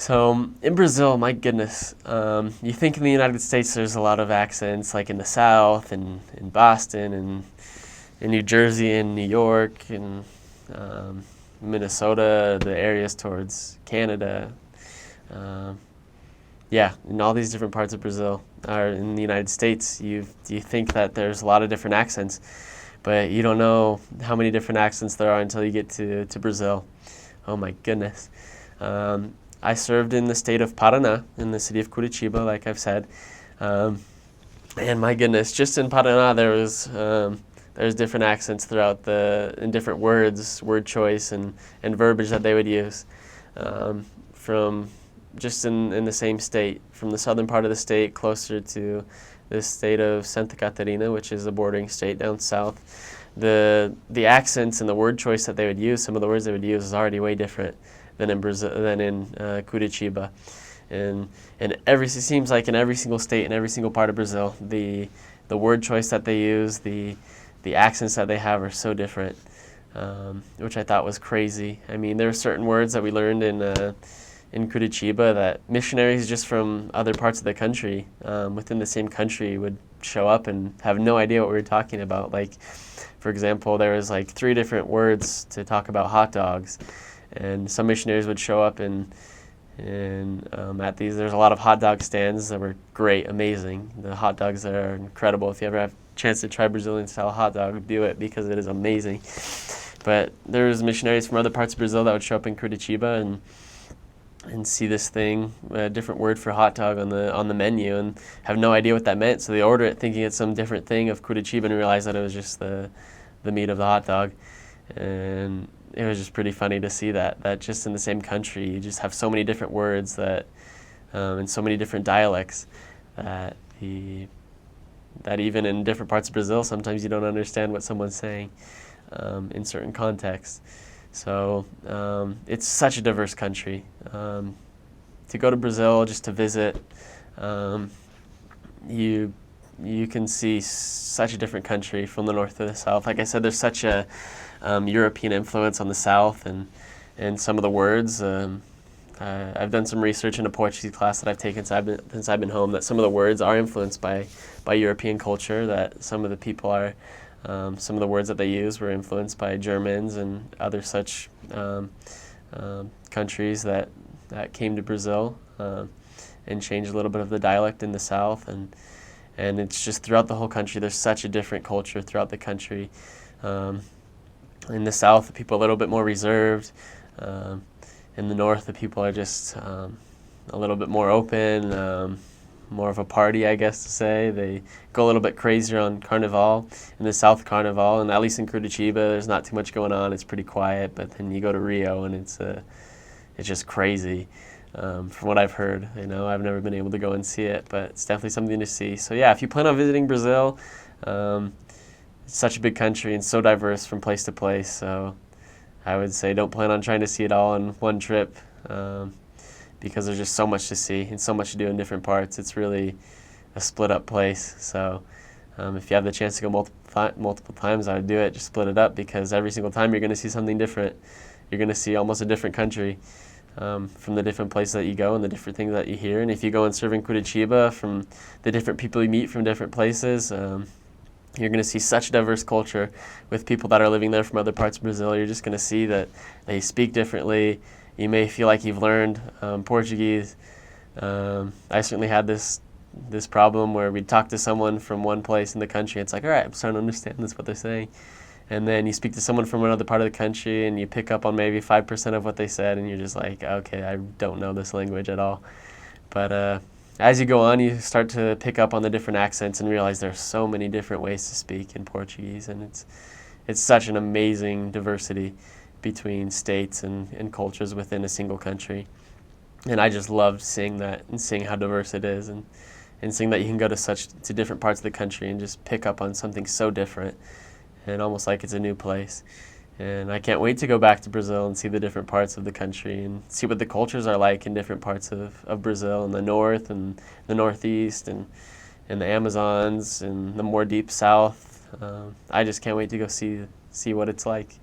So in Brazil, my goodness, you think in the United States there's a lot of accents, like in the South and in Boston and in New Jersey and New York and um, Minnesota, the areas towards Canada. Um, yeah, in all these different parts of Brazil or in the United States, you think that there's a lot of different accents, but you don't know how many different accents there are until you get to Brazil. Oh my goodness. I served in the state of Paraná, in the city of Curitiba, like I've said. Um, and my goodness, just in Paraná, there's different accents throughout and different words, word choice, and verbiage that they would use. From just in the same state, from the southern part of the state, closer to the state of Santa Catarina, which is a bordering state down south. The accents and the word choice that they would use, some of the words they would use, is already way different than in Brazil, than in Curitiba, and it seems like in every single state, in every single part of Brazil, the word choice that they use, the accents that they have are so different, which I thought was crazy. I mean, there are certain words that we learned in Curitiba that missionaries just from other parts of the country, within the same country, would show up and have no idea what we were talking about. Like, for example, there was like 3 different words to talk about hot dogs, and some missionaries would show up and at these, there's a lot of hot dog stands that were great, amazing. The hot dogs there are incredible. If you ever have a chance to try Brazilian style hot dog, do it because it is amazing. But there was missionaries from other parts of Brazil that would show up in Curitiba and see this thing, a different word for hot dog on the menu, and have no idea what that meant. So they order it thinking it's some different thing of Curitiba and realize that it was just the meat of the hot dog. And it was just pretty funny to see that just in the same country you just have so many different words that and so many different dialects that that even in different parts of Brazil sometimes you don't understand what someone's saying in certain contexts. So it's such a diverse country. To go to Brazil just to visit, you can see such a different country from the north to the south. Like I said, there's such a European influence on the south, and some of the words. I've done some research in a Portuguese class that I've taken since I've been home, that some of the words are influenced by European culture, that some of the people are, some of the words that they use were influenced by Germans and other such countries that came to Brazil and changed a little bit of the dialect in the south, and it's just throughout the whole country. There's such a different culture throughout the country. In the south, the people are a little bit more reserved. In the north, the people are just a little bit more open, more of a party, I guess to say. They go a little bit crazier on Carnival. In the south, Carnival, and at least in Curitiba, there's not too much going on. It's pretty quiet. But then you go to Rio, and it's just crazy. From what I've heard, I've never been able to go and see it, but it's definitely something to see. So yeah, if you plan on visiting Brazil, it's such a big country and so diverse from place to place. So I would say don't plan on trying to see it all in one trip, because there's just so much to see and so much to do in different parts. It's really a split up place. So if you have the chance to go multiple times, I would do it. Just split it up, because every single time you're going to see something different. You're going to see almost a different country. From the different places that you go and the different things that you hear. And if you go and serve in Curitiba, from the different people you meet from different places, you're going to see such diverse culture with people that are living there from other parts of Brazil. You're just going to see that they speak differently. You may feel like you've learned Portuguese. I certainly had this problem where we'd talk to someone from one place in the country. It's like, all right, I'm starting to understand what they're saying. And then you speak to someone from another part of the country and you pick up on maybe 5% of what they said, and you're just like, okay, I don't know this language at all. But as you go on, you start to pick up on the different accents and realize there's so many different ways to speak in Portuguese, and it's such an amazing diversity between states and cultures within a single country. And I just loved seeing that and seeing how diverse it is, and seeing that you can go to different parts of the country and just pick up on something so different, and almost like it's a new place. And I can't wait to go back to Brazil and see the different parts of the country and see what the cultures are like in different parts of Brazil, in the north and the northeast and the Amazons and the more deep south. I just can't wait to go see what it's like.